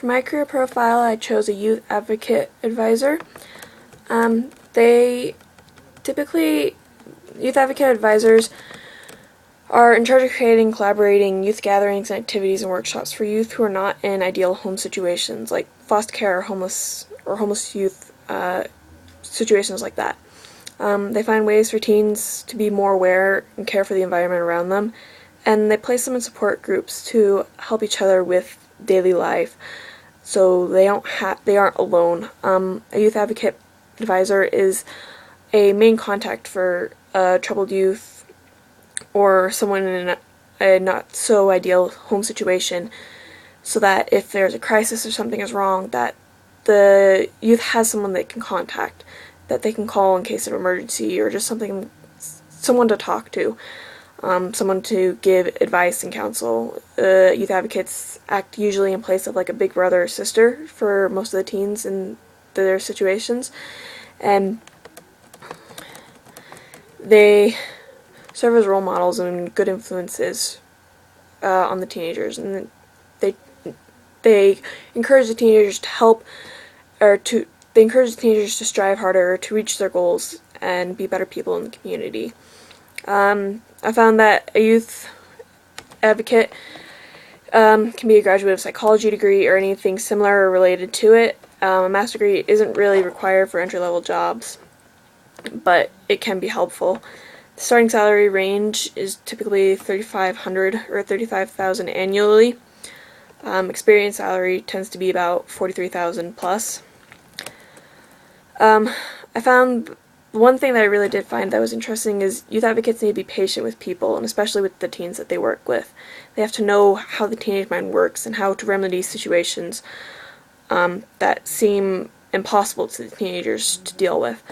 For my career profile, I chose a youth advocate advisor. They typically, youth advocate advisors are in charge of creating, collaborating youth gatherings and activities and workshops for youth who are not in ideal home situations, like foster care or homeless youth situations like that. They find ways for teens to be more aware and care for the environment around them, and they place them in support groups to help each other with daily life, so they aren't alone. A youth advocate advisor is a main contact for troubled youth or someone in a not so ideal home situation, so that if there's a crisis or something is wrong, that the youth has someone they can contact, that they can call in case of emergency, or just someone to talk to, someone to give advice and counsel. Youth advocates act usually in place of like a big brother or sister for most of the teens in their situations, and they serve as role models and good influences on the teenagers, and they encourage the teenagers to help, they encourage the teenagers to strive harder, to reach their goals, and be better people in the community. I found that a youth advocate can be a graduate of psychology degree or anything similar or related to it. A master's degree isn't really required for entry-level jobs, but it can be helpful. The starting salary range is typically $3,500 or $35,000 annually. Experience salary tends to be about $43,000 plus. I found one thing that I really did find that was interesting is youth advocates need to be patient with people, and especially with the teens that they work with. They have to know how the teenage mind works and how to remedy situations that seem impossible to the teenagers to deal with.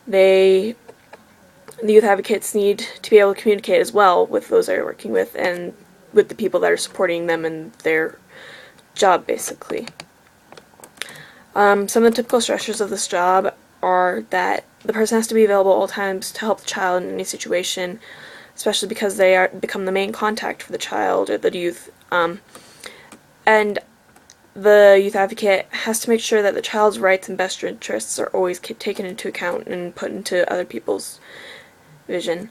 The youth advocates need to be able to communicate as well with those they're working with and with the people that are supporting them in their job, basically. Some of the typical stressors of this job are that the person has to be available at all times to help the child in any situation, especially because they become the main contact for the child or the youth. And the youth advocate has to make sure that the child's rights and best interests are always taken into account and put into other people's vision.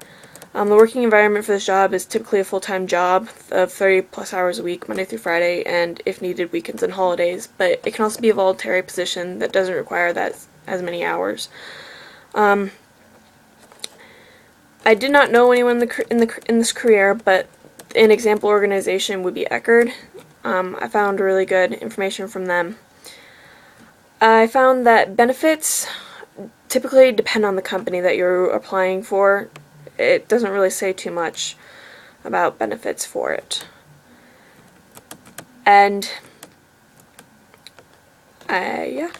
The working environment for this job is typically a full-time job of 30 plus hours a week, Monday through Friday, and if needed, weekends and holidays, but it can also be a voluntary position that doesn't require that as many hours. I did not know anyone in this career, but an example organization would be Eckerd. I found really good information from them. I found that benefits typically depend on the company that you're applying for. It doesn't really say too much about benefits for it. And yeah.